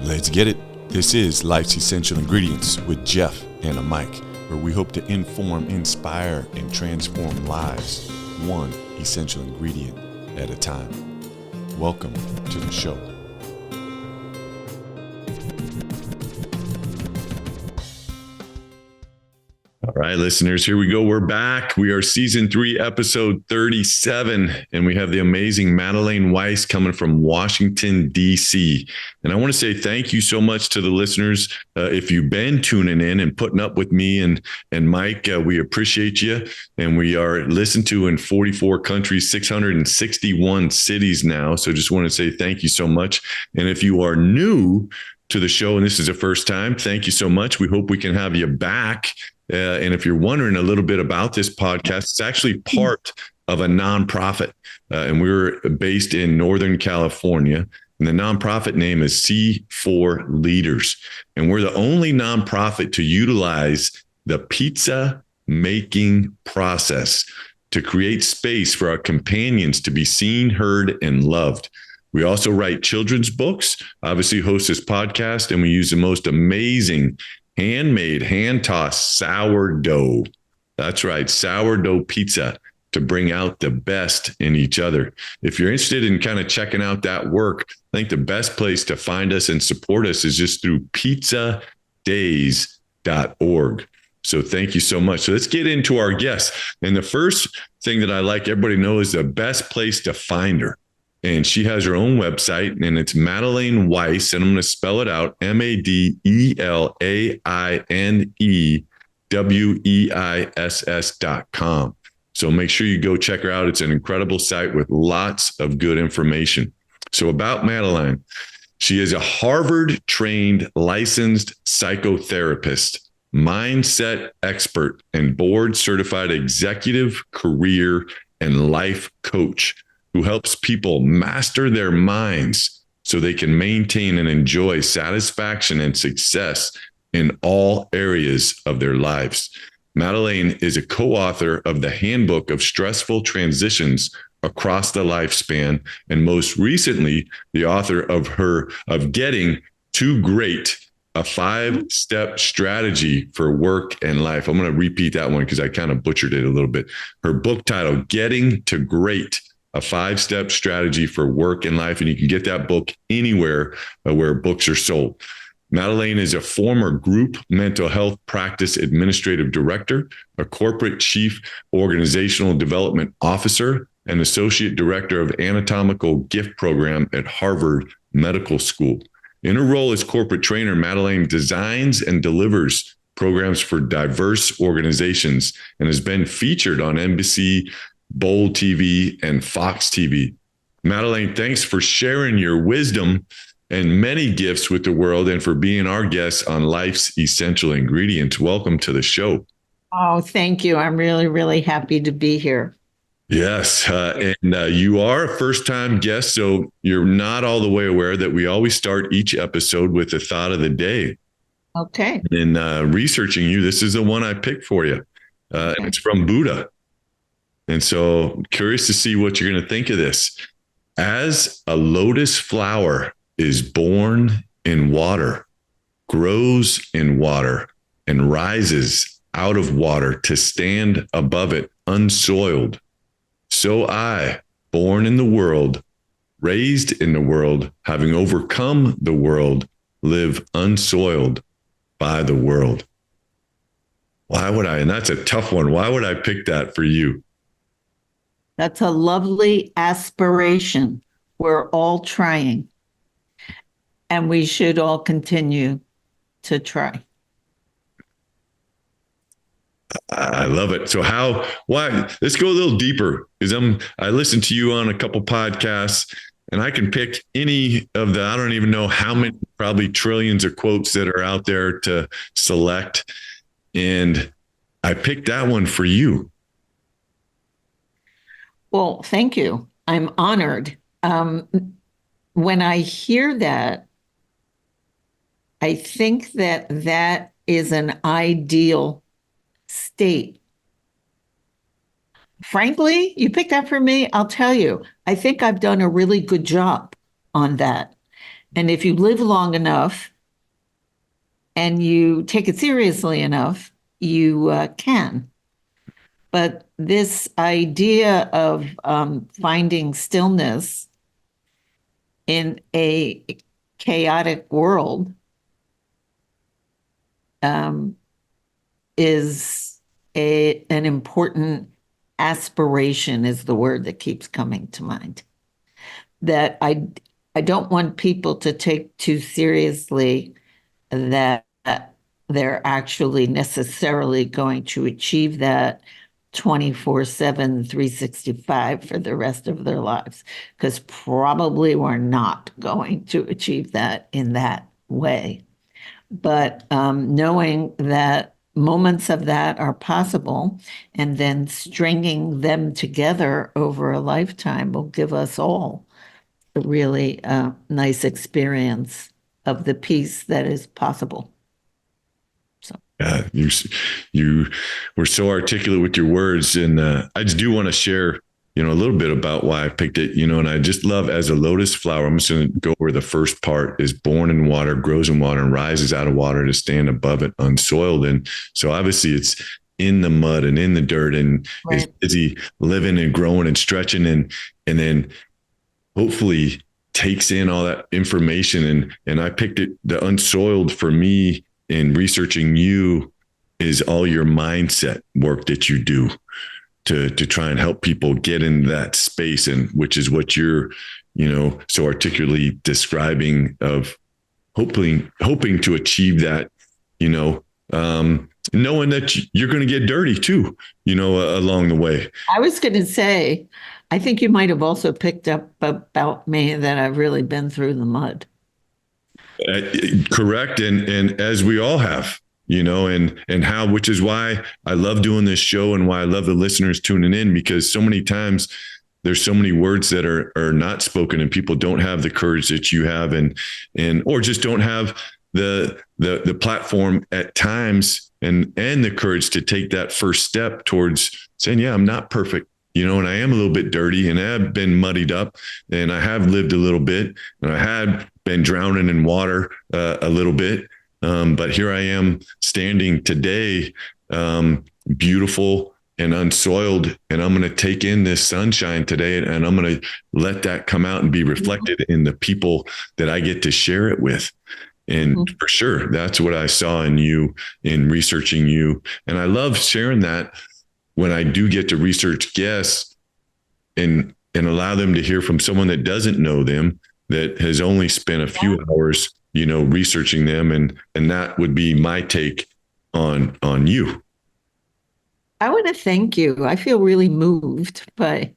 Let's get it. This is Life's Essential Ingredients with Jeff and a Mike, where we hope to inform, inspire, and transform lives, one essential ingredient at a time. Welcome to the show. All right, listeners, here we go. We're back. We are season 3, episode 37, and we have the amazing Madeleine Weiss coming from Washington, D.C. And I want to say thank you so much to the listeners. If you've been tuning in and putting up with me and Mike, we appreciate you. And we are listened to in 44 countries, 661 cities now. So just want to say thank you so much. And if you are new to the show and this is the first time, thank you so much. We hope we can have you back. And if you're wondering a little bit about this podcast, it's actually part of a nonprofit. And we're based in Northern California. And the nonprofit name is C4 Leaders. And we're the only nonprofit to utilize the pizza making process to create space for our companions to be seen, heard, and loved. We also write children's books, obviously host this podcast, and we use the most amazing handmade, hand-tossed sourdough. That's right, sourdough pizza to bring out the best in each other. If you're interested in kind of checking out that work, I think the best place to find us and support us is just through pizzadays.org. So thank you so much. So let's get into our guests. And the first thing that I like everybody to know is the best place to find her. And she has her own website, and it's Madeleine Weiss, and I'm going to spell it out, MadelaneWeiss.com. So make sure you go check her out. It's an incredible site with lots of good information. So about Madeleine, she is a Harvard-trained licensed psychotherapist, mindset expert, and board-certified executive, career, and life coach who helps people master their minds so they can maintain and enjoy satisfaction and success in all areas of their lives. Madeleine is a co-author of the Handbook of Stressful Transitions Across the Lifespan, and most recently, the author of Getting to Great, a 5-step strategy for work and life. I'm going to repeat that one because I kind of butchered it a little bit. Her book title, Getting to Great, a 5-step strategy for work and life. And you can get that book anywhere where books are sold. Madeleine is a former group mental health practice administrative director, a corporate chief organizational development officer, and associate director of Anatomical Gift Program at Harvard Medical School. In her role as corporate trainer, Madeleine designs and delivers programs for diverse organizations and has been featured on NBC, Bold TV, and Fox TV. Madeleine, thanks for sharing your wisdom and many gifts with the world and for being our guest on Life's Essential Ingredients. Welcome to the show. Oh, thank you. I'm really, really happy to be here. Yes. And you are a first-time guest, so you're not all the way aware that we always start each episode with the thought of the day. Okay. And researching you, this is the one I picked for you. Okay. And it's from Buddha. And so curious to see what you're going to think of this. As a lotus flower is born in water, grows in water, and rises out of water to stand above it unsoiled, so I, born in the world, raised in the world, having overcome the world, live unsoiled by the world. Why would I? And that's a tough one. Why would I pick that for you? That's a lovely aspiration. We're all trying. And we should all continue to try. I love it. So why? Let's go a little deeper, because I listened to you on a couple podcasts, and I can pick any of I don't even know how many, probably trillions of quotes that are out there to select. And I picked that one for you. Well, thank you. I'm honored. When I hear that, I think that is an ideal state. Frankly, you picked that for me. I'll tell you, I think I've done a really good job on that. And if you live long enough and you take it seriously enough, you can. But this idea of finding stillness in a chaotic world is an important aspiration, is the word that keeps coming to mind. That I don't want people to take too seriously that they're actually necessarily going to achieve that 24/7, 365 for the rest of their lives, because probably we're not going to achieve that in that way. But knowing that moments of that are possible and then stringing them together over a lifetime will give us all a really nice experience of the peace that is possible. So you were so articulate with your words, and I just do want to share, a little bit about why I picked it. And I just love, as a lotus flower. I'm just going to go over the first part: is born in water, grows in water, and rises out of water to stand above it unsoiled. And so obviously it's in the mud and in the dirt, and right, is busy living and growing and stretching, and then hopefully takes in all that information. And I picked it, the unsoiled, for me in researching you, is all your mindset work that you do to try and help people get in that space, and which is what you're, so articulately describing, of hoping to achieve that, knowing that you're going to get dirty too, along the way. I was going to say, I think you might have also picked up about me that I've really been through the mud. Correct. And as we all have, and how, which is why I love doing this show and why I love the listeners tuning in, because so many times there's so many words that are not spoken, and people don't have the courage that you have, and or just don't have the platform at times and the courage to take that first step towards saying, yeah, I'm not perfect. And I am a little bit dirty, and I have been muddied up, and I have lived a little bit, and I had been drowning in water a little bit. But here I am standing today, beautiful and unsoiled, and I'm going to take in this sunshine today, and I'm going to let that come out and be reflected in the people that I get to share it with. And for sure, that's what I saw in you, in researching you. And I love sharing that when I do get to research guests and allow them to hear from someone that doesn't know them, that has only spent a few hours, researching them. And that would be my take on you. I want to thank you. I feel really moved by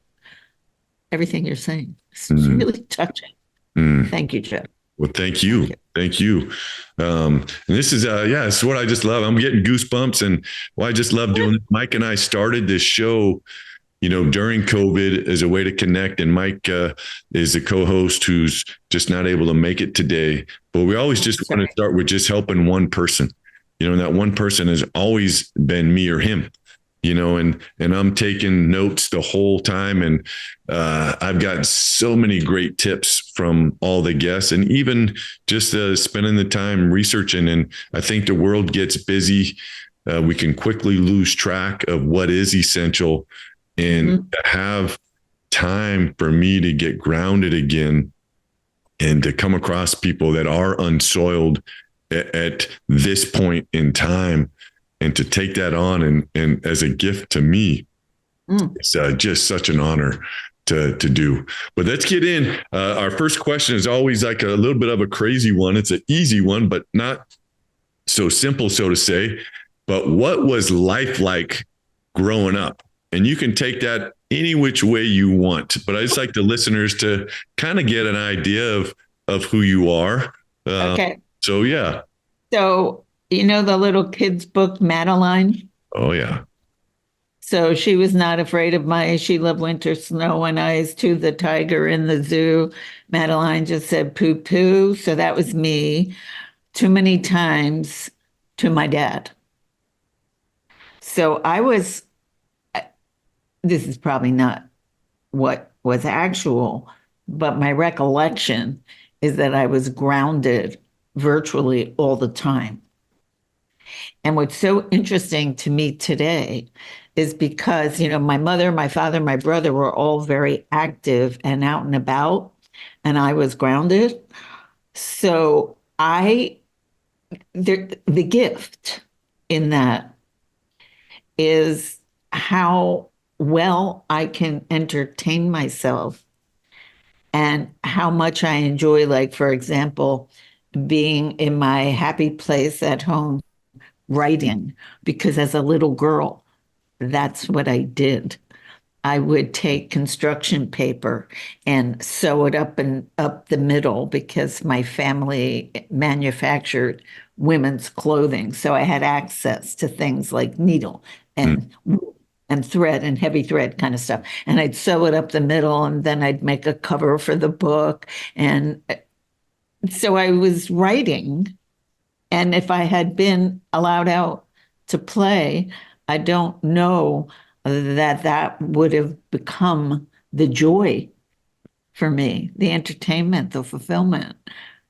everything you're saying. It's really touching. Thank you, Joe. Well, thank you. Thank you. And this is, it's what I just love. I'm getting goosebumps, and I just love doing it. Mike and I started this show, during COVID, as a way to connect. And Mike is a co-host who's just not able to make it today, but we always just want to start with just helping one person, and that one person has always been me or him, and I'm taking notes the whole time. And I've got so many great tips from all the guests, and even just spending the time researching. And I think the world gets busy. We can quickly lose track of what is essential, and to have time for me to get grounded again and to come across people that are unsoiled at this point in time, and to take that on and as a gift to me, it's just such an honor to do. But let's get in. Our first question is always like a little bit of a crazy one. It's an easy one, but not so simple, so to say. But what was life like growing up? And you can take that any which way you want, but I just like the listeners to kind of get an idea of who you are. Okay. So, yeah. So, the little kids book, Madeleine? Oh, yeah. So she was not afraid of mice. She loved winter, snow, and ice. To the tiger in the zoo, Madeleine just said poo poo. So that was me. Too many times to my dad. So this is probably not what was actual, but my recollection is that I was grounded virtually all the time. And what's so interesting to me today is because, my mother, my father, my brother were all very active and out and about, and I was grounded. So the gift in that is how well I can entertain myself and how much I enjoy, like, for example, being in my happy place at home writing, because as a little girl, that's what I did. I would take construction paper and sew it up and up the middle because my family manufactured women's clothing. So I had access to things like needle Mm. and and thread and heavy thread kind of stuff. And I'd sew it up the middle and then I'd make a cover for the book. And so I was writing. And if I had been allowed out to play, I don't know that that would have become the joy for me, the entertainment, the fulfillment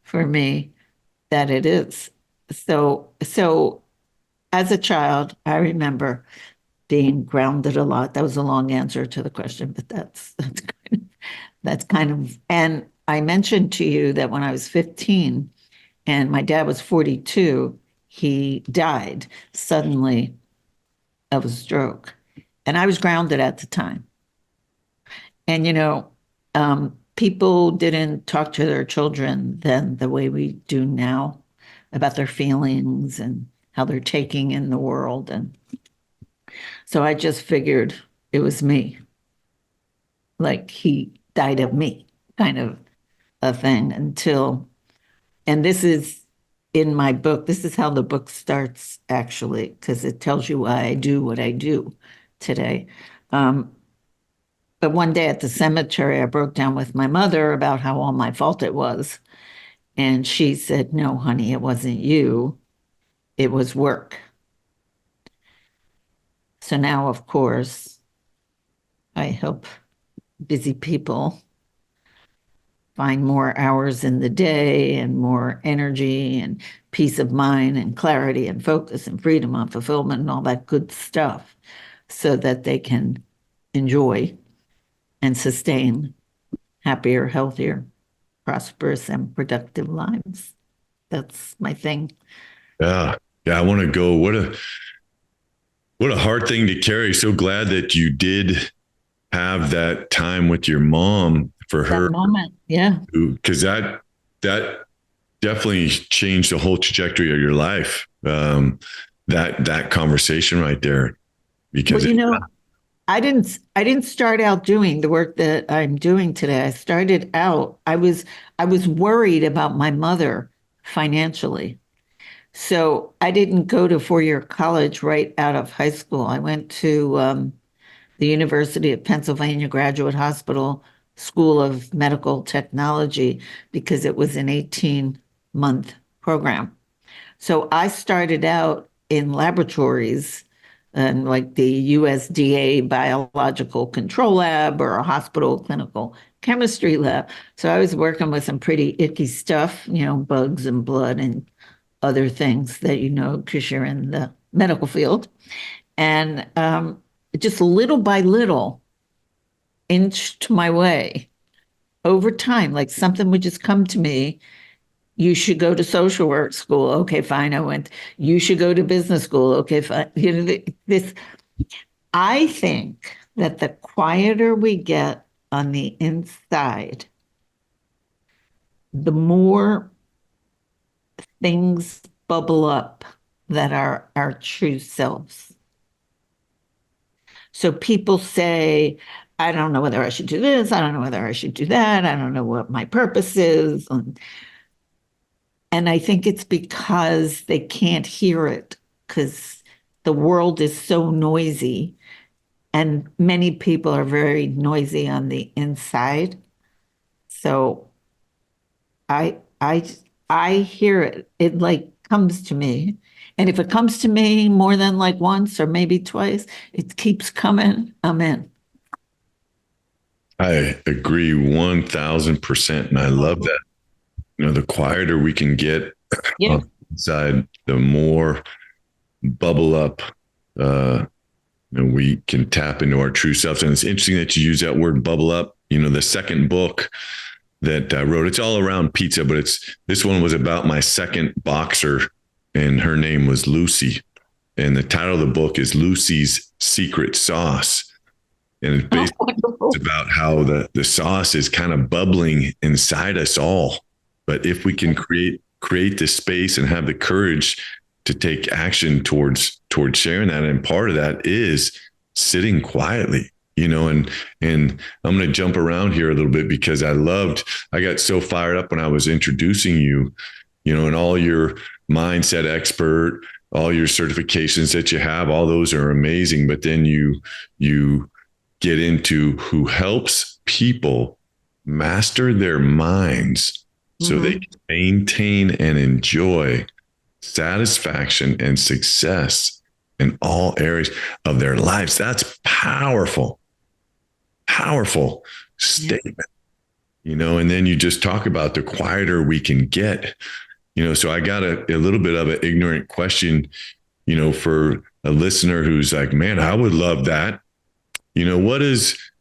for me that it is. So as a child, I remember being grounded a lot. That was a long answer to the question, but that's kind of, and I mentioned to you that when I was 15 and my dad was 42, he died suddenly of a stroke. And I was grounded at the time. And, people didn't talk to their children then the way we do now about their feelings and how they're taking in the world. And so I just figured it was me, like he died of me, kind of a thing until, and this is in my book. This is how the book starts, actually, because it tells you why I do what I do today. Um, but one day at the cemetery, I broke down with my mother about how all my fault it was. And she said, "No, honey, it wasn't you, it was work." So now, of course, I help busy people find more hours in the day and more energy and peace of mind and clarity and focus and freedom and fulfillment and all that good stuff so that they can enjoy and sustain happier, healthier, prosperous, and productive lives. That's my thing. Yeah. Yeah. I want to go. What a hard thing to carry. So glad that you did have that time with your mom for That her, moment. Yeah. because that definitely changed the whole trajectory of your life. That conversation right there, Well, because I didn't start out doing the work that I'm doing today. I started out, I was worried about my mother financially. So I didn't go to four-year college right out of high school. I went to the University of Pennsylvania Graduate Hospital School of Medical Technology because it was an 18-month program. So I started out in laboratories and like the USDA biological control lab or a hospital clinical chemistry lab. So I was working with some pretty icky stuff, bugs and blood and other things that because you're in the medical field. And just little by little, inched my way over time, like something would just come to me. You should go to social work school. Okay, fine. I went. You should go to business school. Okay, fine. This. I think that the quieter we get on the inside, the more things bubble up that are our true selves. So people say, I don't know whether I should do this. I don't know whether I should do that. I don't know what my purpose is. And I think it's because they can't hear it because the world is so noisy and many people are very noisy on the inside. So I I hear it. It like comes to me. And if it comes to me more than like once or maybe twice, it keeps coming. I'm in. I agree 1000%. And I love that. The quieter we can get Yeah. on the inside, the more bubble up we can tap into our true selves. And it's interesting that you use that word bubble up. The second book that I wrote, it's all around pizza, but this one was about my second boxer, and her name was Lucy. And the title of the book is Lucy's Secret Sauce. And it's basically about how the sauce is kind of bubbling inside us all. But if we can create the space and have the courage to take action towards sharing that, and part of that is sitting quietly, and I'm going to jump around here a little bit because I got so fired up when I was introducing you, and all your mindset expert, all your certifications that you have, all those are amazing. But then you get into who helps people master their minds so they can maintain and enjoy satisfaction and success in all areas of their lives. That's powerful statement, and then you just talk about the quieter we can get, so I got a little bit of an ignorant question, for a listener who's like, man, I would love that.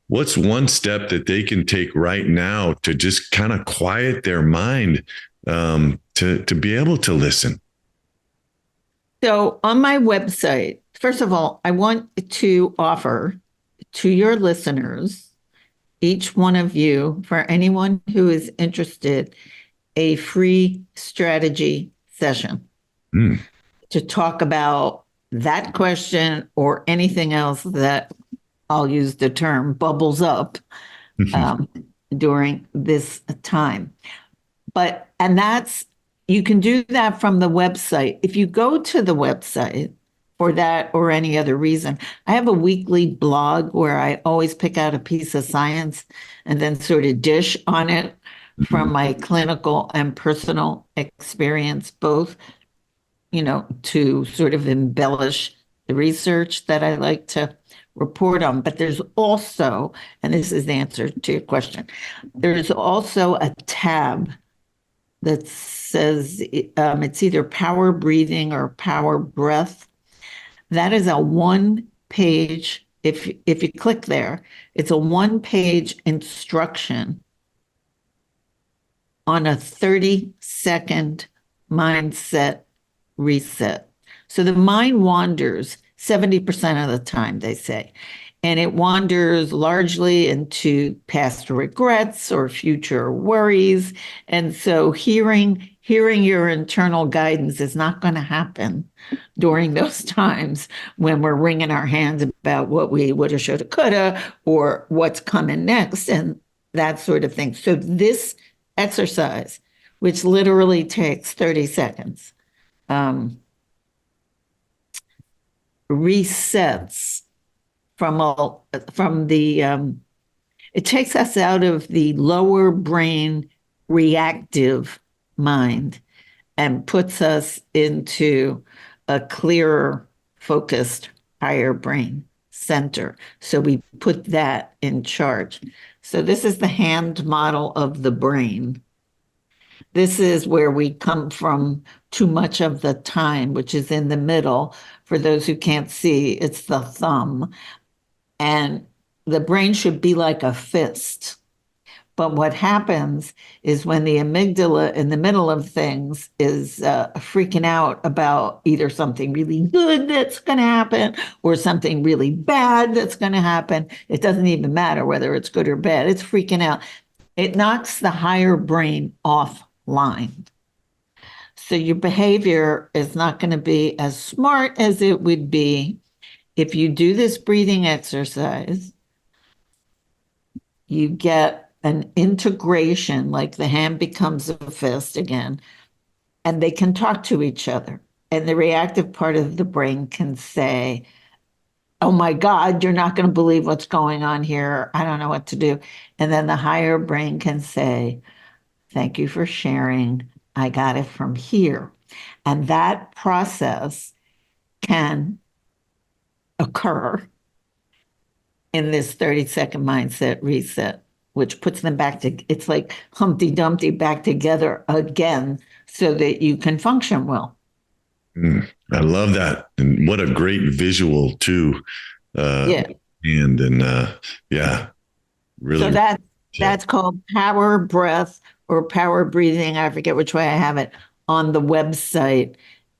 What's one step that they can take right now to just kind of quiet their mind, to be able to listen? So on my website, first of all, I want to offer to your listeners, each one of you, for anyone who is interested, a free strategy session to talk about that question or anything else that, I'll use the term, bubbles up during this time. You can do that from the website. If you go to the website for that or any other reason, I have a weekly blog where I always pick out a piece of science and then sort of dish on it from my clinical and personal experience, both, to sort of embellish the research that I like to report on. But there's also, and this is the answer to your question, there's also a tab that says it's either power breathing or power breath. That is a one-page, if you click there, it's a one-page instruction on a 30-second mindset reset. So the mind wanders 70% of the time, they say. And it wanders largely into past regrets or future worries. And so hearing your internal guidance is not going to happen during those times when we're wringing our hands about what we woulda, shoulda, coulda, or what's coming next and that sort of thing. So this exercise, which literally takes 30 seconds, resets it takes us out of the lower brain reactive mind and puts us into a clearer, focused, higher brain center. So we put that in charge. So this is the hand model of the brain. This is where we come from too much of the time, which is in the middle. For those who can't see, it's the thumb. And the brain should be like a fist. But what happens is when the amygdala in the middle of things is freaking out about either something really good that's going to happen or something really bad that's going to happen, it doesn't even matter whether it's good or bad. It's freaking out. It knocks the higher brain offline. So your behavior is not going to be as smart as it would be if you do this breathing exercise. You get an integration, like the hand becomes a fist again, and they can talk to each other. And the reactive part of the brain can say, oh my God, you're not going to believe what's going on here. I don't know what to do. And then the higher brain can say, thank you for sharing. I got it from here. And that process can occur in this 30-second mindset reset which puts them back to, it's like Humpty Dumpty back together again so that you can function well. I love that. And what a great visual too. Yeah. And yeah, really. So that's called power breath or power breathing. I forget which way I have it on the website.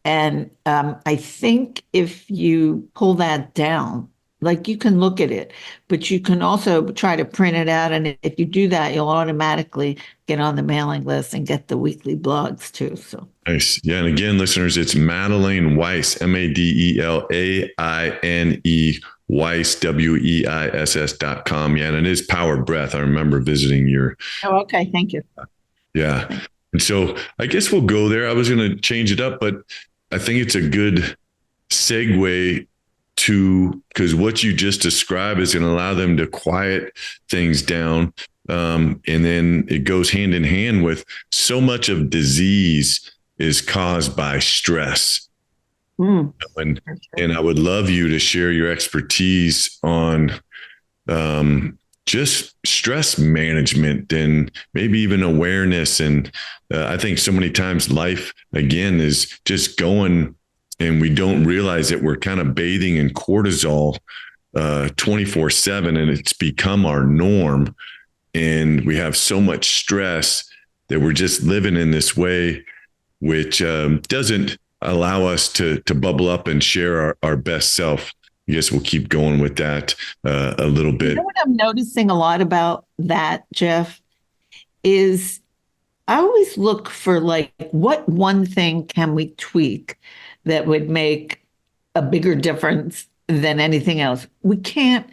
And I think if you pull that down, like you can look at it, but you can also try to print it out. And if you do that, you'll automatically get on the mailing list and get the weekly blogs too. So Nice. Yeah. And again, listeners, it's Madeleine Weiss, Madelaine Weiss, WEISS.com. Yeah. And it is Power Breath. I remember visiting your. Oh, okay. Thank you. Yeah. And so I guess we'll go there. I was going to change it up, but I think it's a good segue to, because what you just described is going to allow them to quiet things down. And then it goes hand in hand with so much of disease is caused by stress. And I would love you to share your expertise on just stress management and maybe even awareness. And I think so many times life, again, is just going and we don't realize that we're kind of bathing in cortisol 24/7, and it's become our norm. And we have so much stress that we're just living in this way, which doesn't allow us to bubble up and share our best self. I guess we'll keep going with that a little bit. You know what I'm noticing a lot about that, Jeff, is I always look for like, what one thing can we tweak that would make a bigger difference than anything else? We can't,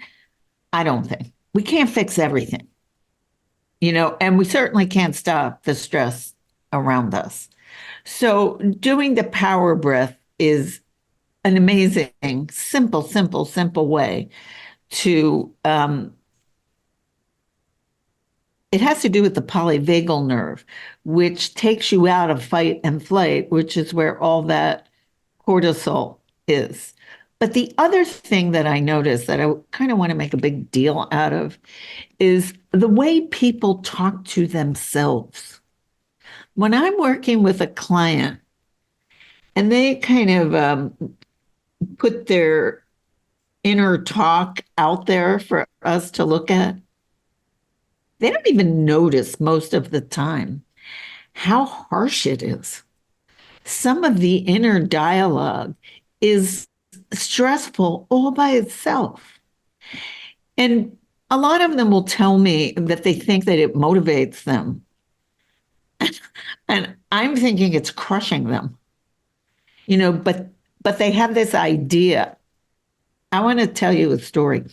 I don't think, we can't fix everything, and we certainly can't stop the stress around us. So doing the power breath is an amazing, simple way to, it has to do with the polyvagal nerve, which takes you out of fight and flight, which is where all that cortisol is. But the other thing that I noticed that I kind of want to make a big deal out of is the way people talk to themselves. When I'm working with a client and they kind of put their inner talk out there for us to look at, they don't even notice most of the time how harsh it is. Some of the inner dialogue is stressful all by itself. And a lot of them will tell me that they think that it motivates them. And I'm thinking it's crushing them, but they have this idea. I want to tell you a story.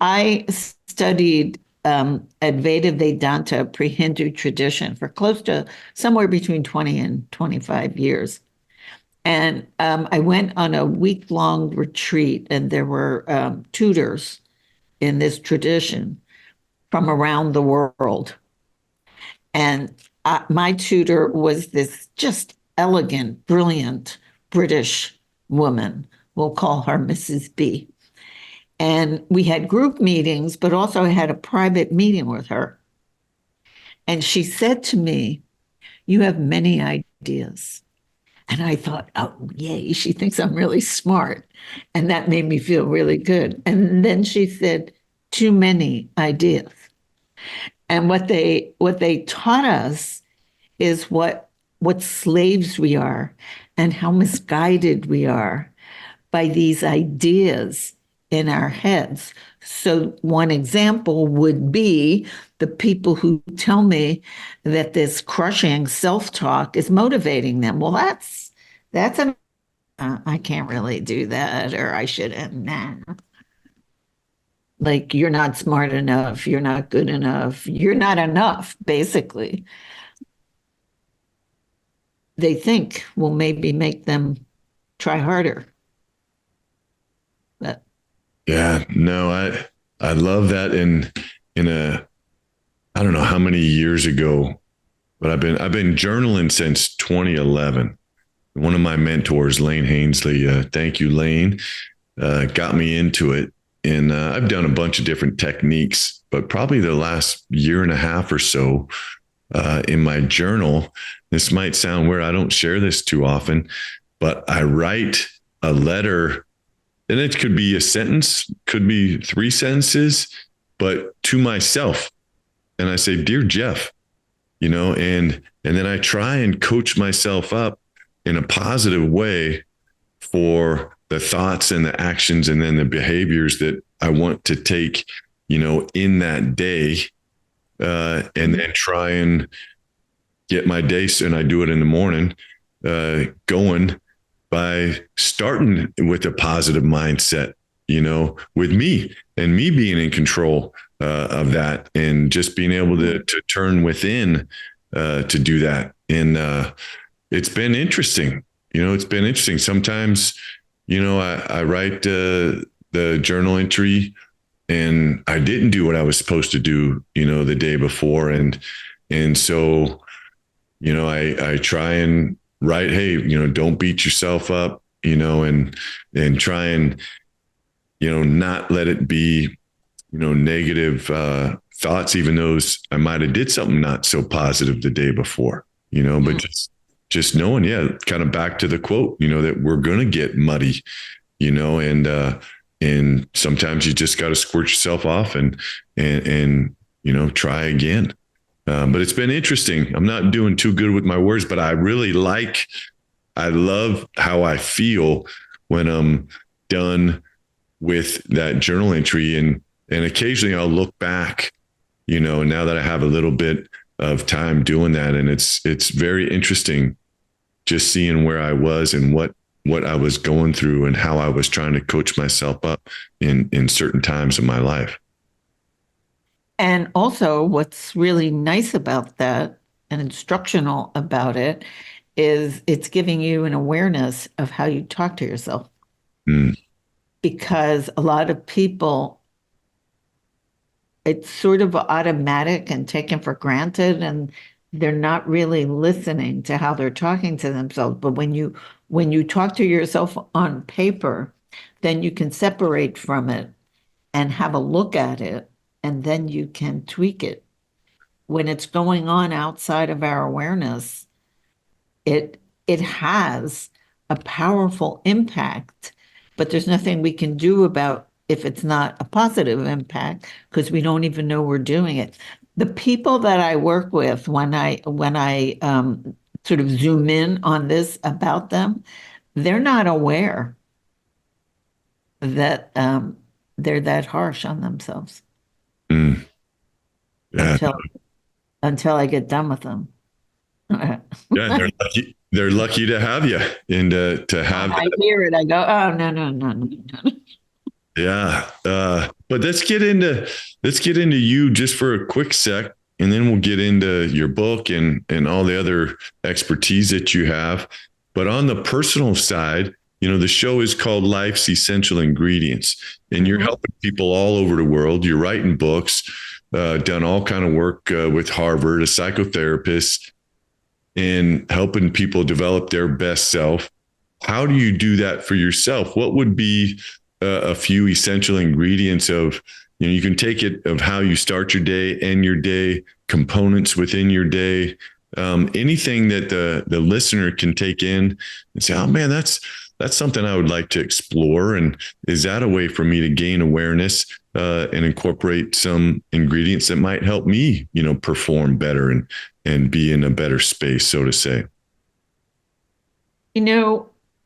I studied Advaita Vedanta pre-Hindu tradition for close to somewhere between 20 and 25 years. And I went on a week-long retreat, and there were tutors in this tradition from around the world. And my tutor was this just elegant, brilliant British woman. We'll call her Mrs. B. And we had group meetings, but also I had a private meeting with her. And she said to me, "You have many ideas." And I thought, oh, yay, she thinks I'm really smart. And that made me feel really good. And then she said, "Too many ideas." And what they taught us is what slaves we are and how misguided we are by these ideas in our heads. So one example would be the people who tell me that this crushing self-talk is motivating them. Well, that's I can't really do that, or I shouldn't. Nah. Like, you're not smart enough, you're not good enough, you're not enough, basically. They think will maybe make them try harder. But yeah, no, I love that. In I don't know how many years ago, but I've been journaling since 2011. One of my mentors, Lane Hainsley, thank you, Lane, got me into it. And I've done a bunch of different techniques, but probably the last year and a half or so in my journal, this might sound weird. I don't share this too often, but I write a letter, and it could be a sentence, could be 3 sentences, but to myself. And I say, "Dear Jeff," and then I try and coach myself up in a positive way for the thoughts and the actions and then the behaviors that I want to take, in that day, and then try and get my day. And I do it in the morning, going by starting with a positive mindset, with me and me being in control of that, and just being able to turn within to do that. And it's been interesting. It's been interesting. Sometimes, I write the journal entry and I didn't do what I was supposed to do, the day before. And so, I try and write, hey, don't beat yourself up, and try and, not let it be, negative thoughts, even though I might have did something not so positive the day before, but just knowing, kind of back to the quote, that we're going to get muddy, and sometimes you just got to squirt yourself off and try again. But it's been interesting. I'm not doing too good with my words, but I love how I feel when I'm done with that journal entry. And occasionally I'll look back, now that I have a little bit of time doing that. And it's very interesting just seeing where I was and what I was going through and how I was trying to coach myself up in certain times of my life. And also, what's really nice about that and instructional about it is it's giving you an awareness of how you talk to yourself. Mm. Because a lot of people, it's sort of automatic and taken for granted, and they're not really listening to how they're talking to themselves. But when you talk to yourself on paper, then you can separate from it and have a look at it, and then you can tweak it. When it's going on outside of our awareness, it has a powerful impact, but there's nothing we can do about if it's not a positive impact because we don't even know we're doing it. The people that I work with, when I sort of zoom in on this about them, they're not aware that they're that harsh on themselves. Mm. Yeah. Until I get done with them. Yeah, they're lucky to have you and to have. I hear it. I go, oh no, no, no, no, no. Yeah, but let's get into you just for a quick sec, and then we'll get into your book and all the other expertise that you have. But on the personal side, the show is called Life's Essential Ingredients, and you're helping people all over the world. You're writing books, done all kind of work with Harvard, a psychotherapist, and helping people develop their best self. How do you do that for yourself? What would be a few essential ingredients of, you can take it of how you start your day, end your day, components within your day, anything that the listener can take in and say, oh man, that's something I would like to explore. And is that a way for me to gain awareness and incorporate some ingredients that might help me, perform better and be in a better space, so to say?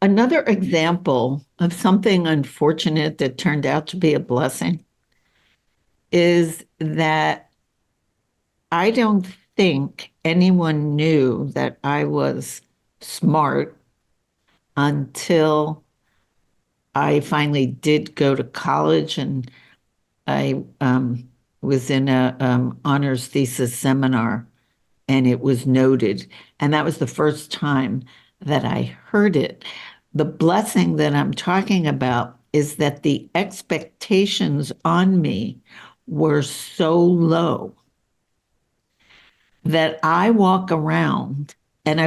Another example of something unfortunate that turned out to be a blessing is that I don't think anyone knew that I was smart until I finally did go to college, and I was in a honors thesis seminar, and it was noted. And that was the first time that I heard it. The blessing that I'm talking about is that the expectations on me were so low that I walk around and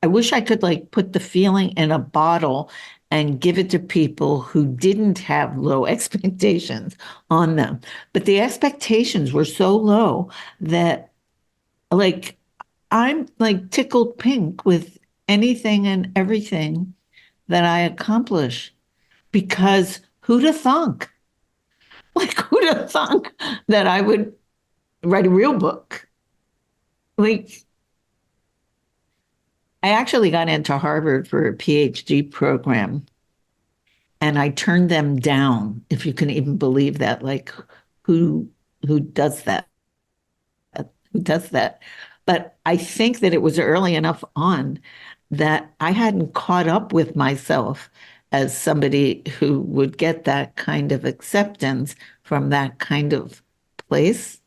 I wish I could like put the feeling in a bottle and give it to people who didn't have low expectations on them. But the expectations were so low that, like, I'm like tickled pink with anything and everything that I accomplish, because who'd have thunk? Like, who'd have thunk that I would write a real book? Like, I actually got into Harvard for a PhD program, and I turned them down, if you can even believe that. Like, who who does that? Who does that? But I think that it was early enough on that I hadn't caught up with myself as somebody who would get that kind of acceptance from that kind of place.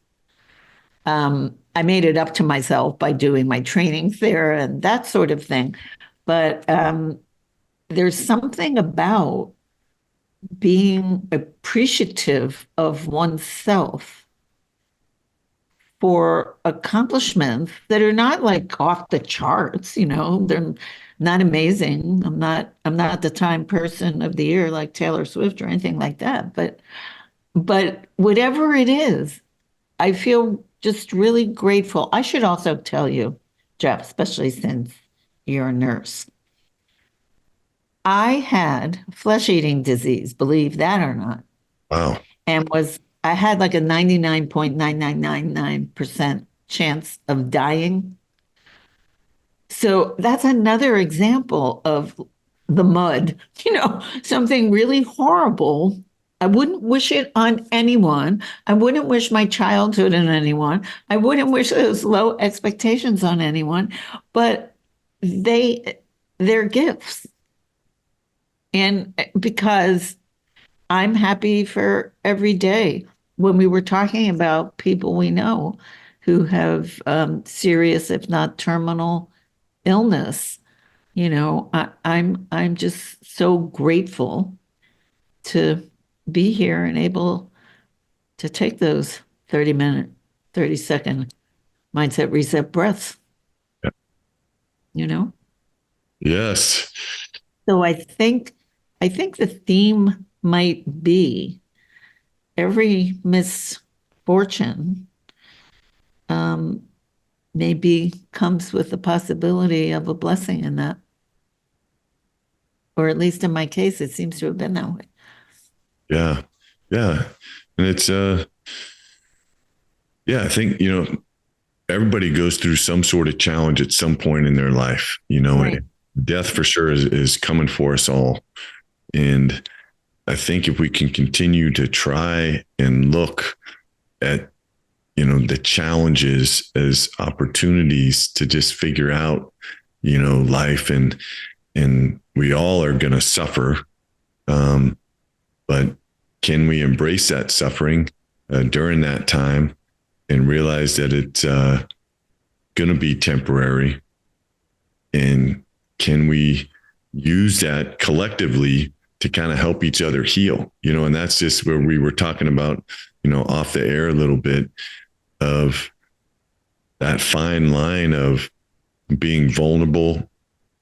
I made it up to myself by doing my trainings there and that sort of thing. But there's something about being appreciative of oneself for accomplishments that are not like off the charts, they're not amazing. I'm not the Time Person of the Year like Taylor Swift or anything like that. But whatever it is, I feel just really grateful. I should also tell you, Jeff, especially since you're a nurse, I had flesh-eating disease, believe that or not. Wow. And I had like a 99.9999% chance of dying. So that's another example of the mud, something really horrible. I wouldn't wish it on anyone. I wouldn't wish my childhood on anyone. I wouldn't wish those low expectations on anyone, but they're gifts. And because I'm happy for every day. When we were talking about people we know who have serious, if not terminal, illness, I'm just so grateful to be here and able to take those 30-minute, 30-second mindset reset breaths. Yeah. Yes. So I think the theme might be every misfortune maybe comes with the possibility of a blessing in that. Or at least in my case, it seems to have been that way. Yeah. Yeah. And it's, I think, everybody goes through some sort of challenge at some point in their life, Right. Death for sure is coming for us all. And I think if we can continue to try and look at, the challenges as opportunities to just figure out, life, and we all are going to suffer. But can we embrace that suffering during that time and realize that it's going to be temporary? And can we use that collectively to kind of help each other heal? And that's just where we were talking about, off the air a little bit, of that fine line of being vulnerable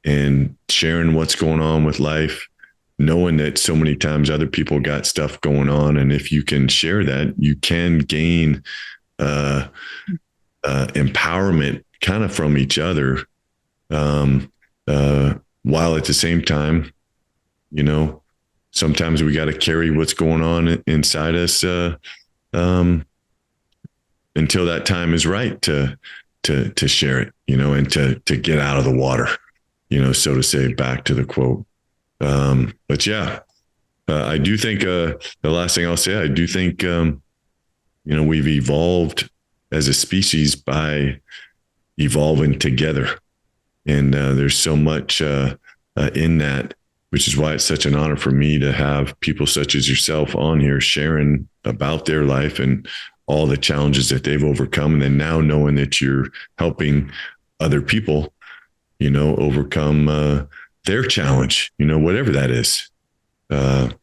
and sharing what's going on with life, knowing that so many times other people got stuff going on. And if you can share that, you can gain empowerment kind of from each other. While at the same time, sometimes we got to carry what's going on inside us until that time is right to share it, and to get out of the water, so to say, back to the quote. But yeah, I do think the last thing I'll say, I do think, we've evolved as a species by evolving together. And there's so much in that, which is why it's such an honor for me to have people such as yourself on here sharing about their life and all the challenges that they've overcome. And then now knowing that you're helping other people, overcome their challenge, whatever that is. But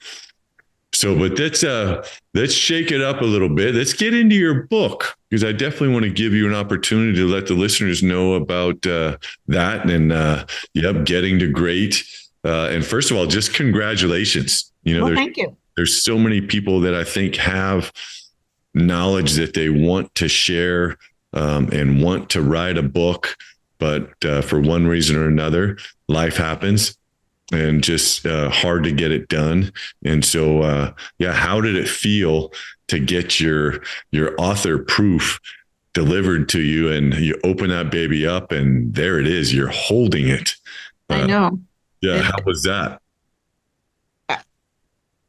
let's shake it up a little bit. Let's get into your book, because I definitely want to give you an opportunity to let the listeners know about that. And getting to great. And first of all, just congratulations. Well, thank you. There's so many people that I think have knowledge that they want to share, and want to write a book, but for one reason or another, life happens and just hard to get it done. And so, yeah, how did it feel to get your author proof delivered to you, and you open that baby up and there it is, you're holding it? I know. Yeah. How was that?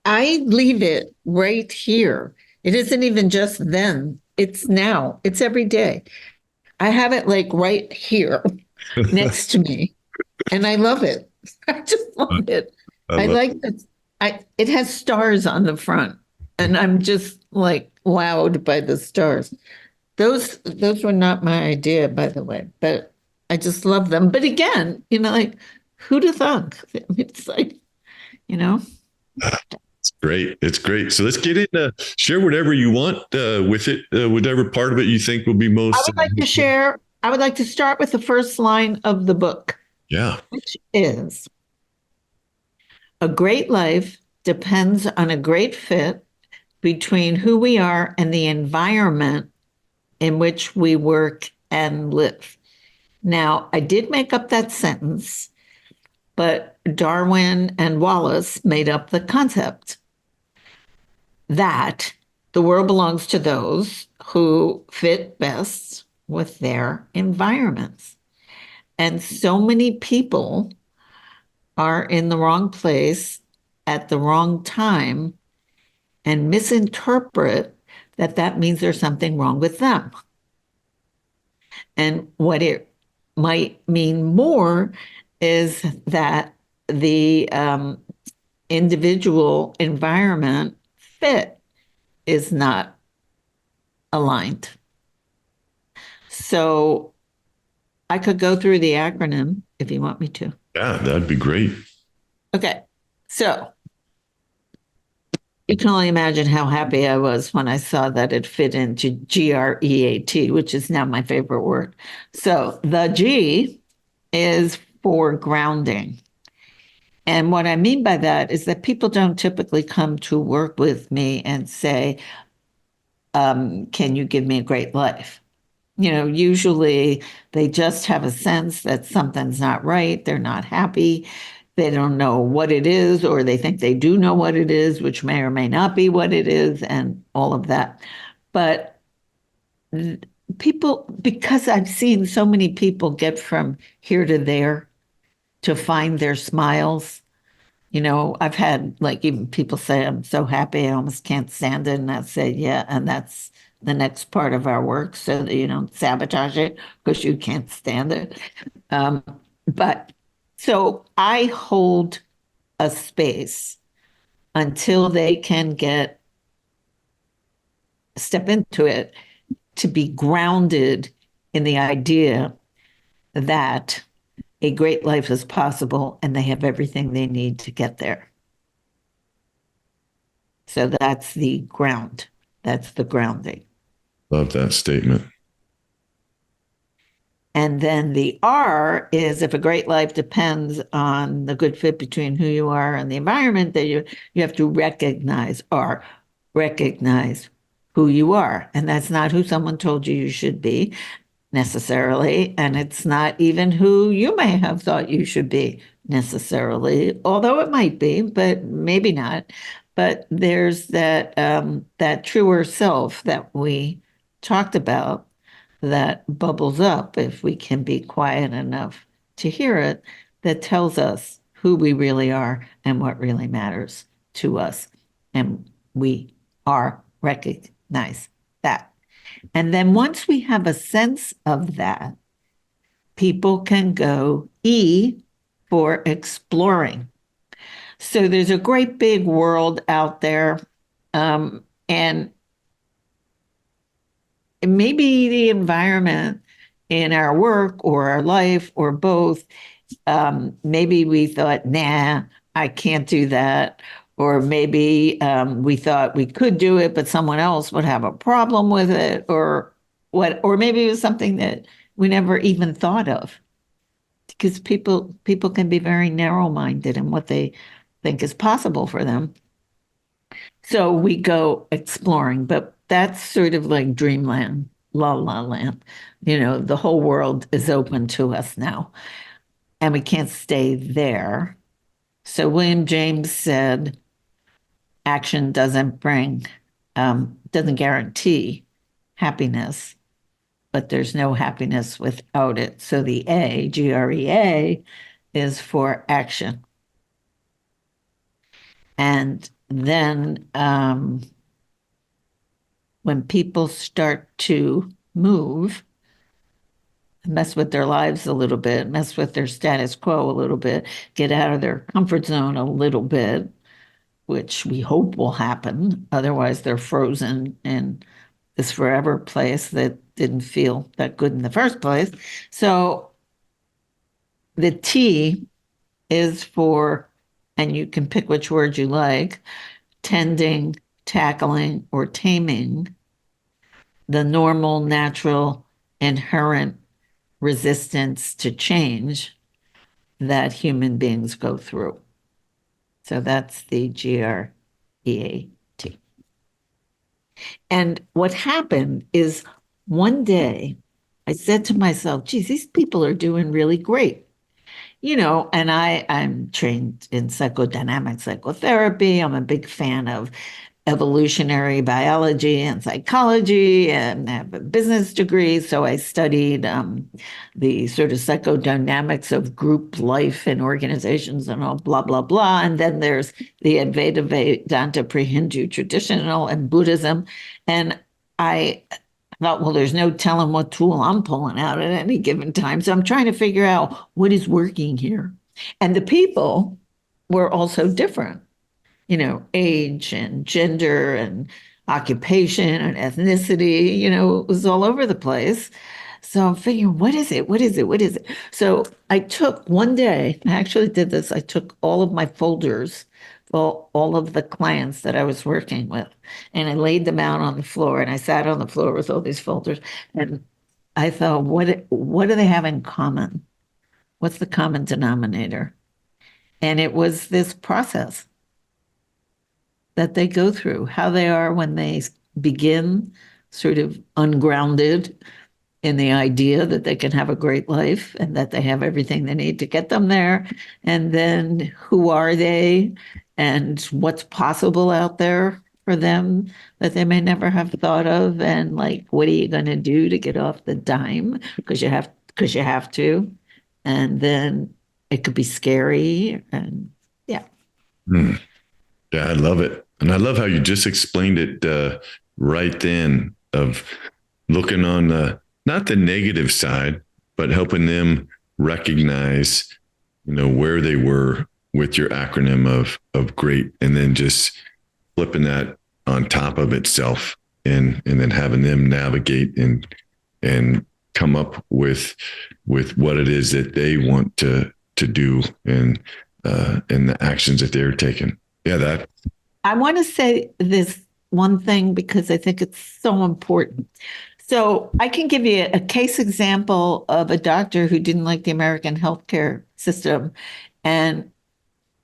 I leave it right here. It isn't even just then. It's now. It's every day. I have it like right here next to me. And I love it. I just love it. I like that. It has stars on the front. And I'm just like wowed by the stars. Those were not my idea, by the way, but I just love them. But again, like who'd have thunk? It's like, you know. It's great. It's great. So let's get into share whatever you want with it, whatever part of it you think will be most. I would like to start with the first line of the book. Yeah. Which is, a great life depends on a great fit between who we are and the environment in which we work and live. Now, I did make up that sentence, but Darwin and Wallace made up the concept that the world belongs to those who fit best with their environments. And so many people are in the wrong place at the wrong time and misinterpret that means there's something wrong with them. And what it might mean more is that the individual environment fit is not aligned. So I could go through the acronym if you want me to. Yeah, that'd be great. Okay. So you can only imagine how happy I was when I saw that it fit into G.R.E.A.T, which is now my favorite word. So the G is for grounding. And what I mean by that is that people don't typically come to work with me and say, can you give me a great life? Usually they just have a sense that something's not right. They're not happy. They don't know what it is, or they think they do know what it is, which may or may not be what it is, and all of that. But people, because I've seen so many people get from here to there to find their smiles. I've had like even people say, I'm so happy, I almost can't stand it. And I say, yeah, and that's the next part of our work so that you don't sabotage it because you can't stand it. But so I hold a space until they can step into it to be grounded in the idea that a great life is possible and they have everything they need to get there. So that's the ground. That's the grounding. Love that statement. And then the R is, if a great life depends on the good fit between who you are and the environment, that you have to recognize who you are. And that's not who someone told you should be necessarily. And it's not even who you may have thought you should be necessarily, although it might be, but maybe not. But there's that truer self that we talked about that bubbles up if we can be quiet enough to hear it, that tells us who we really are and what really matters to us. And we are recognize that. And then once we have a sense of that, people can go E for exploring. So there's a great big world out there, and maybe the environment in our work or our life or both, maybe we thought, nah, I can't do that. Or maybe we thought we could do it, but someone else would have a problem with it, or maybe it was something that we never even thought of. because people can be very narrow-minded in what they think is possible for them. So we go exploring, but that's sort of like dreamland, la la land. The whole world is open to us now, and we can't stay there. So William James said, action doesn't guarantee happiness, but there's no happiness without it. So the A, G.R.E.A., is for action. And then when people start to move, mess with their lives a little bit, mess with their status quo a little bit, get out of their comfort zone a little bit, which we hope will happen. Otherwise, they're frozen in this forever place that didn't feel that good in the first place. So the T is for, and you can pick which word you like, tending, tackling, or taming the normal, natural, inherent resistance to change that human beings go through. So that's the G.R.E.A.T. And what happened is one day I said to myself, geez, these people are doing really great. And I'm trained in psychodynamic psychotherapy. I'm a big fan of evolutionary biology and psychology, and I have a business degree. So I studied the sort of psychodynamics of group life and organizations and all blah, blah, blah. And then there's the Advaita Vedanta pre-Hindu traditional and Buddhism. And I thought, well, there's no telling what tool I'm pulling out at any given time. So I'm trying to figure out what is working here. And the people were also different, age and gender and occupation and ethnicity, it was all over the place. So I'm figuring, what is it? What is it? What is it? So I took one day, I actually did this. I took all of my folders, all of the clients that I was working with, and I laid them out on the floor, and I sat on the floor with all these folders. And I thought, what do they have in common? What's the common denominator? And it was this process that they go through, how they are when they begin sort of ungrounded in the idea that they can have a great life and that they have everything they need to get them there. And then who are they and what's possible out there for them that they may never have thought of. And like, what are you going to do to get off the dime? Because you have to. And then it could be scary. And yeah. Hmm. Yeah, I love it. And I love how you just explained it right then of looking on not the negative side, but helping them recognize, where they were with your acronym of GREAT, and then just flipping that on top of itself and then having them navigate and come up with what it is that they want to do and the actions that they're taking. Yeah, I want to say this one thing because I think it's so important. So I can give you a case example of a doctor who didn't like the American healthcare system. And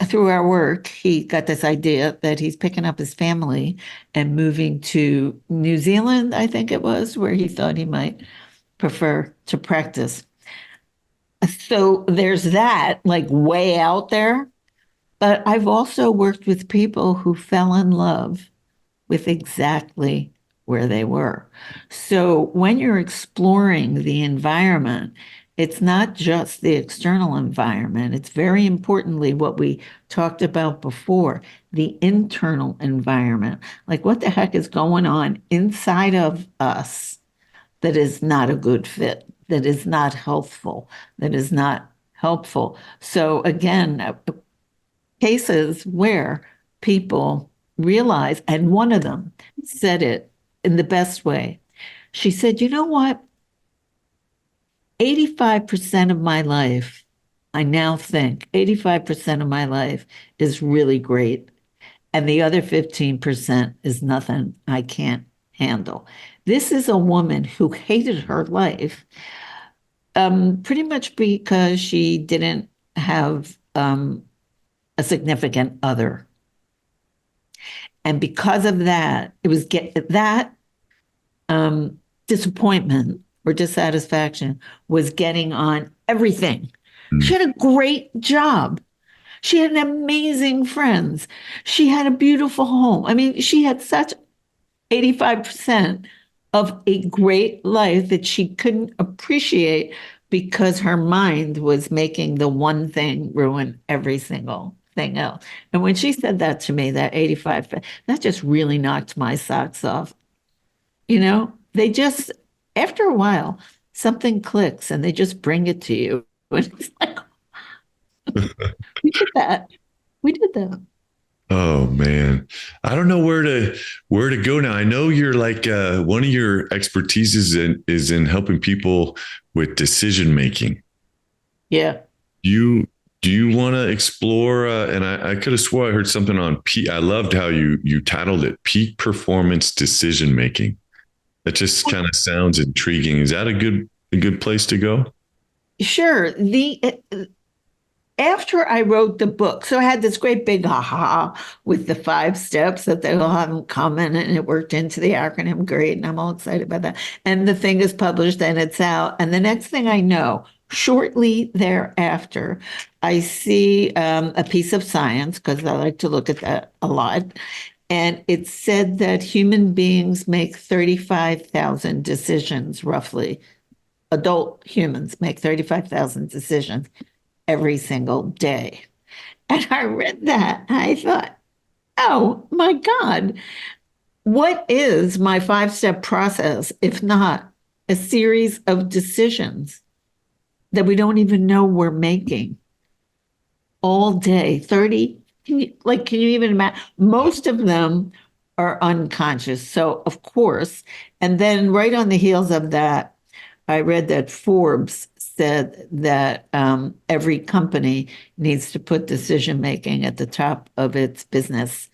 through our work, he got this idea that he's picking up his family and moving to New Zealand, I think it was, where he thought he might prefer to practice. So there's that, like way out there. But I've also worked with people who fell in love with exactly where they were. So when you're exploring the environment, it's not just the external environment. It's very importantly what we talked about before, the internal environment. Like what the heck is going on inside of us that is not a good fit, that is not healthful, that is not helpful. So again, cases where people realize, and one of them said it in the best way. She said, you know what? 85% of my life, I now think 85% of my life is really great. And the other 15% is nothing I can't handle. This is a woman who hated her life pretty much because she didn't have a significant other. And because of that, it was get that disappointment or dissatisfaction was getting on everything. She had a great job. She had amazing friends. She had a beautiful home. I mean, she had such 85% of a great life that she couldn't appreciate because her mind was making the one thing ruin every single thing else. And when she said that to me, that 85, that just really knocked my socks off. They just, after a while, something clicks and they just bring it to you. And it's like, we did that. We did that. Oh man, I don't know where to go now. I know you're like one of your expertise is in helping people with decision making. Yeah. Do you want to explore? And I could have swore I heard something on peak. I loved how you titled it "Peak Performance Decision Making." That just kind of sounds intriguing. Is that a good place to go? Sure. The After I wrote the book, so I had this great big aha with the 5 steps that they all have in common, and it worked into the acronym great, and I'm all excited about that. And the thing is published and it's out. And the next thing I know, shortly thereafter, I see a piece of science because I like to look at that a lot. And it said that human beings make 35,000 decisions, roughly. Adult humans make 35,000 decisions every single day. And I read that. I thought, oh my God, what is my 5 step process if not a series of decisions that we don't even know we're making all day? 30, can you even imagine? Most of them are unconscious. So, of course, and then right on the heels of that, I read that Forbes said that every company needs to put decision making at the top of its business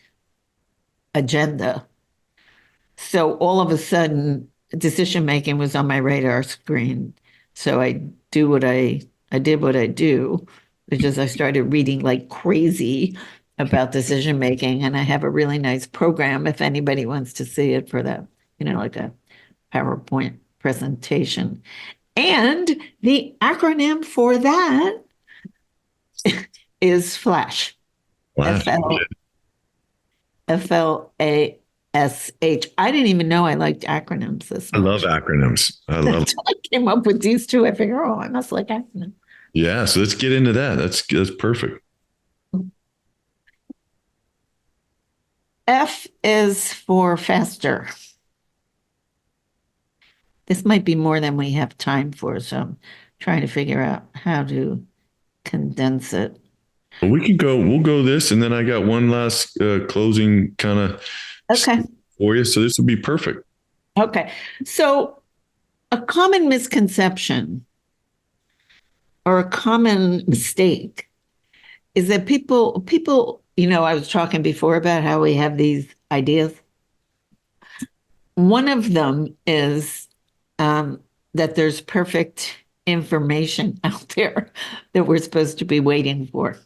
agenda. So all of a sudden, decision making was on my radar screen. So I did what I do, which is I started reading like crazy about decision making, and I have a really nice program if anybody wants to see it for that, like a PowerPoint presentation. And the acronym for that is FLASH. Wow. FLASH. I didn't even know I liked acronyms this I love much. acronyms. I love. Until I came up with these two, I figured, oh, I must like acronyms. Yeah, so let's get into that. That's perfect. F is for faster. This might be more than we have time for, so I'm trying to figure out how to condense it. Well, we'll go this, and then I got one last closing kind of Okay. for you. So this will be perfect. Okay. So a common misconception or a common mistake is that people, I was talking before about how we have these ideas. One of them is that there's perfect information out there that we're supposed to be waiting for.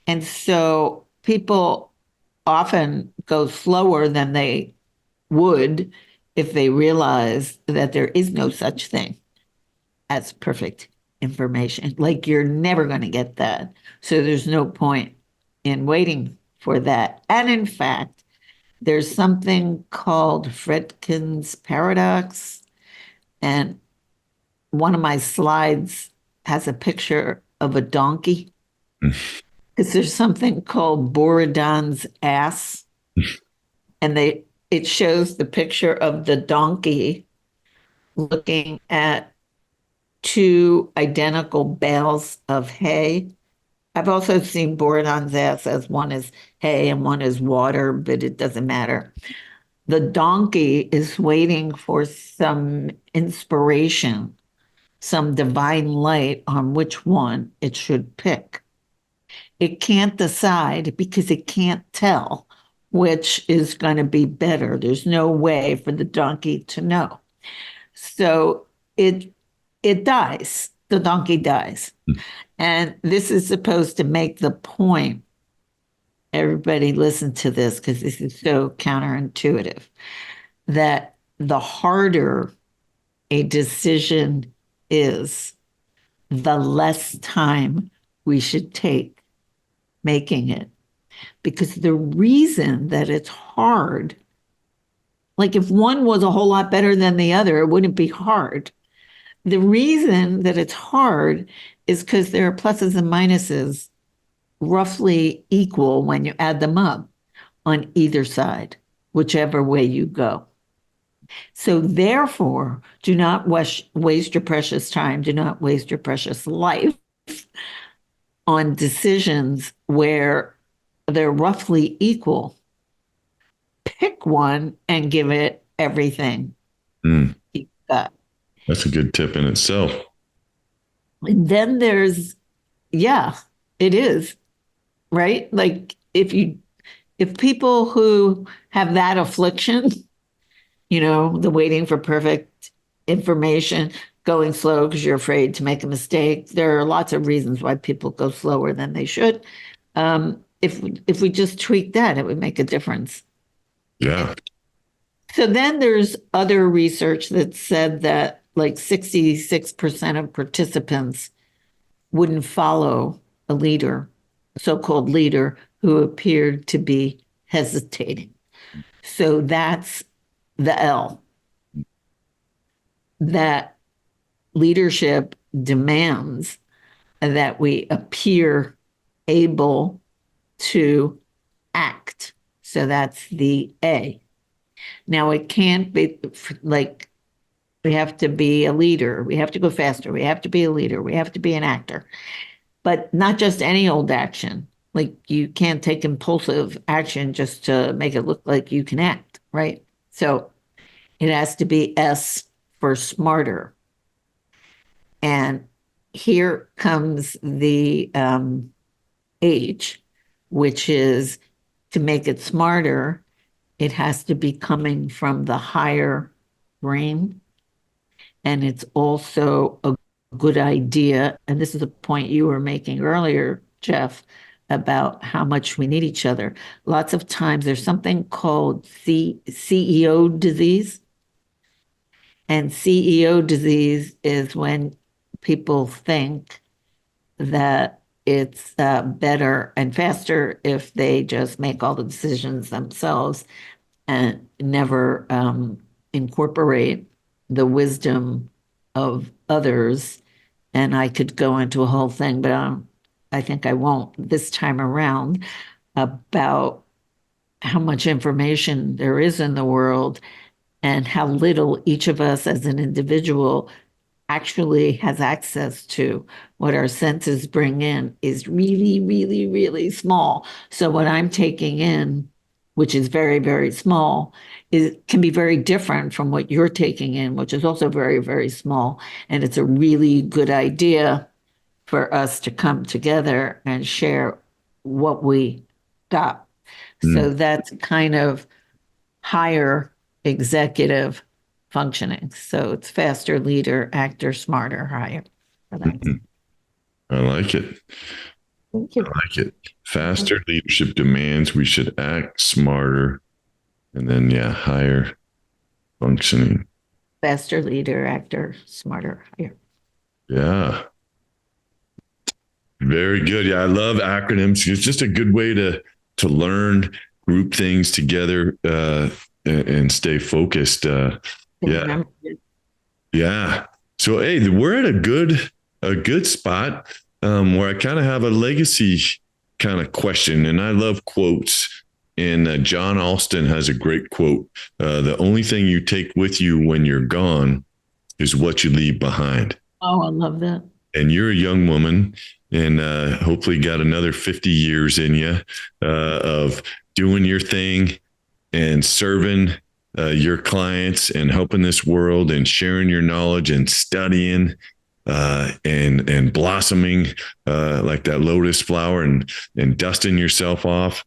And so people often go slower than they would if they realize that there is no such thing as perfect information. Like you're never going to get that. So there's no point in waiting for that. And in fact, there's something called Fredkin's paradox. And one of my slides has a picture of a donkey because there's something called Borodon's ass. And it shows the picture of the donkey looking at two identical bales of hay. I've also seen Borodon's ass as one is hay and one is water, but it doesn't matter. The donkey is waiting for some inspiration, some divine light on which one it should pick. It can't decide because it can't tell which is going to be better. There's no way for the donkey to know. So it it dies. The donkey dies. And this is supposed to make the point. Everybody listen to this because this is so counterintuitive, that the harder a decision is, the less time we should take making it. Because the reason that it's hard, like if one was a whole lot better than the other, it wouldn't be hard. The reason that it's hard is because there are pluses and minuses roughly equal when you add them up on either side, whichever way you go. So therefore, do not waste your precious time, do not waste your precious life on decisions where they're roughly equal. Pick one and give it everything you've got. That's a good tip in itself. And then there's, yeah, it is, right? Like if people who have that affliction, the waiting for perfect information, going slow because you're afraid to make a mistake. There are lots of reasons why people go slower than they should. If we just tweak that, it would make a difference. Yeah. So then there's other research that said that like 66% of participants wouldn't follow a leader, a so-called leader, who appeared to be hesitating. So that's the L. That leadership demands that we appear able to act. So that's the A. Now, it can't be like we have to be a leader. We have to go faster. We have to be a leader. We have to be an actor. But not just any old action. Like you can't take impulsive action just to make it look like you can act, right? So it has to be S for smarter. And here comes the H, which is to make it smarter, it has to be coming from the higher brain. And it's also a good idea. And this is a point you were making earlier, Jeff, about how much we need each other. Lots of times there's something called CEO disease. And CEO disease is when people think that it's better and faster if they just make all the decisions themselves and never incorporate the wisdom of others. And I could go into a whole thing, but I think I won't this time around, about how much information there is in the world and how little each of us as an individual actually has access to. What our senses bring in is really, really, really small. So what I'm taking in, which is very, very small, can be very different from what you're taking in, which is also very, very small. And it's a really good idea for us to come together and share what we got. So that's kind of higher executive functioning. So it's faster, leader, actor, smarter, higher. I like it. Thank you. I like it. Faster leadership demands we should act smarter. And then, higher functioning. Faster, leader, actor, smarter, higher. Yeah. Very good. Yeah, I love acronyms. It's just a good way to learn, group things together, and stay focused. Yeah. So, hey, we're at a good spot where I kind of have a legacy kind of question, and I love quotes. And John Alston has a great quote. The only thing you take with you when you're gone is what you leave behind. Oh, I love that. And you're a young woman, and hopefully got another 50 years in you of doing your thing and serving your clients and helping this world and sharing your knowledge and studying and blossoming like that lotus flower and dusting yourself off.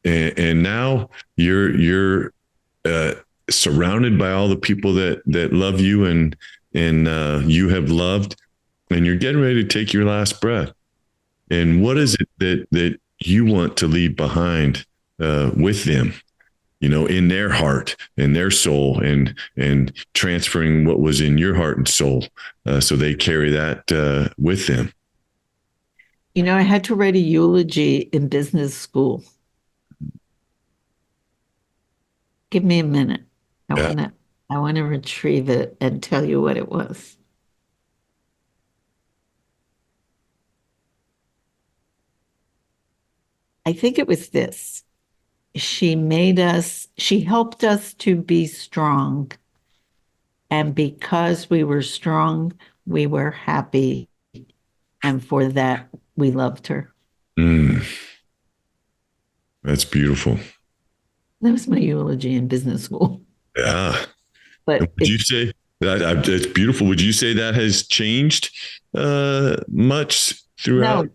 And now you're surrounded by all the people that love you and you have loved, and you're getting ready to take your last breath. And what is it that you want to leave behind with them? In their heart and their soul, and transferring what was in your heart and soul, so they carry that with them. I had to write a eulogy in business school. Give me a minute. I Yeah. want to retrieve it and tell you what it was. I think it was this. She helped us to be strong. And because we were strong, we were happy. And for that, we loved her. Mm, that's beautiful. That was my eulogy in business school. Yeah. But Would you say that it's beautiful? Would you say that has changed much throughout?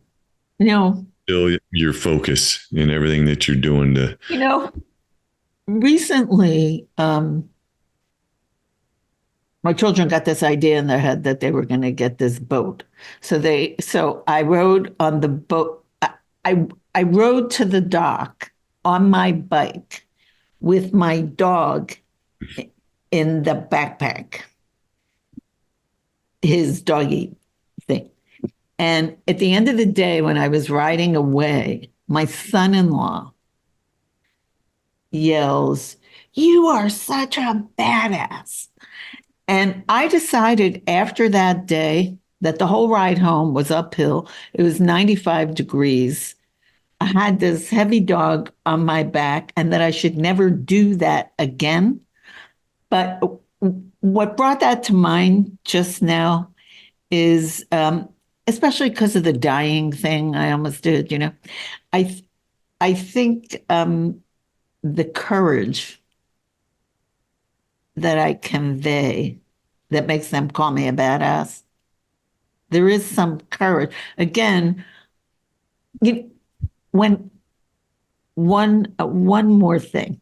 No. Still your focus in everything that you're doing to. Recently, my children got this idea in their head that they were going to get this boat. So I rode on the boat. I rode to the dock on my bike with my dog in the backpack, his doggy thing. And at the end of the day, when I was riding away, my son-in-law yells, "You are such a badass." And I decided after that day that the whole ride home was uphill. It was 95 degrees. I had this heavy dog on my back, and that I should never do that again. But what brought that to mind just now is, especially because of the dying thing I almost did, I I think the courage that I convey that makes them call me a badass. There is some courage. Again, when one more thing.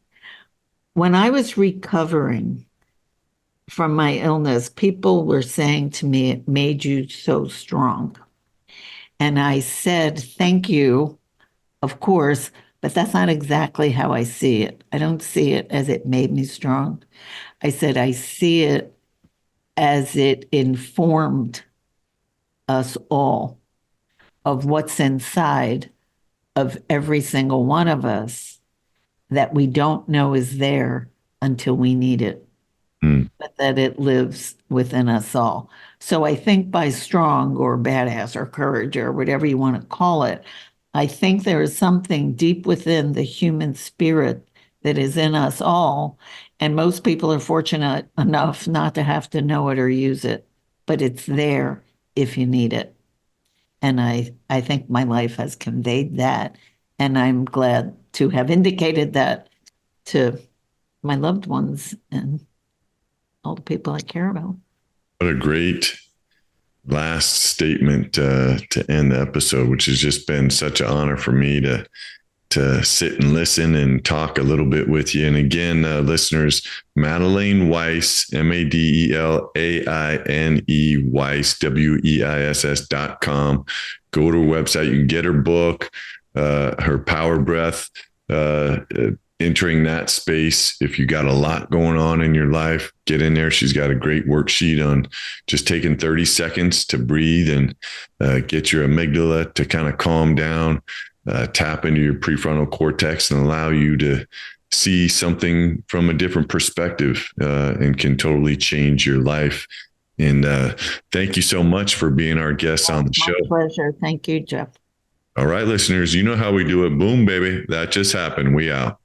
When I was recovering from my illness, people were saying to me, "It made you so strong." And I said, "Thank you, of course, but that's not exactly how I see it. I don't see it as it made me strong." I said, "I see it as it informed us all of what's inside of every single one of us that we don't know is there until we need it, but that it lives within us all." So I think by strong or badass or courage or whatever you want to call it, I think there is something deep within the human spirit that is in us all. And most people are fortunate enough not to have to know it or use it, but it's there if you need it. And I think my life has conveyed that. And I'm glad to have indicated that to my loved ones and all the people I care about. What a great last statement to end the episode, which has just been such an honor for me to sit and listen and talk a little bit with you. And again, listeners, Madeleine Weiss, Madelaine Weiss, WEISS.com. Go to her website. You can get her book, her Power Breath, entering that space. If you got a lot going on in your life, get in there. She's got a great worksheet on just taking 30 seconds to breathe and get your amygdala to kind of calm down, tap into your prefrontal cortex and allow you to see something from a different perspective, and can totally change your life. And thank you so much for being our guest on the show. My pleasure. Thank you, Jeff. All right, listeners, you know how we do it. Boom, baby. That just happened. We out.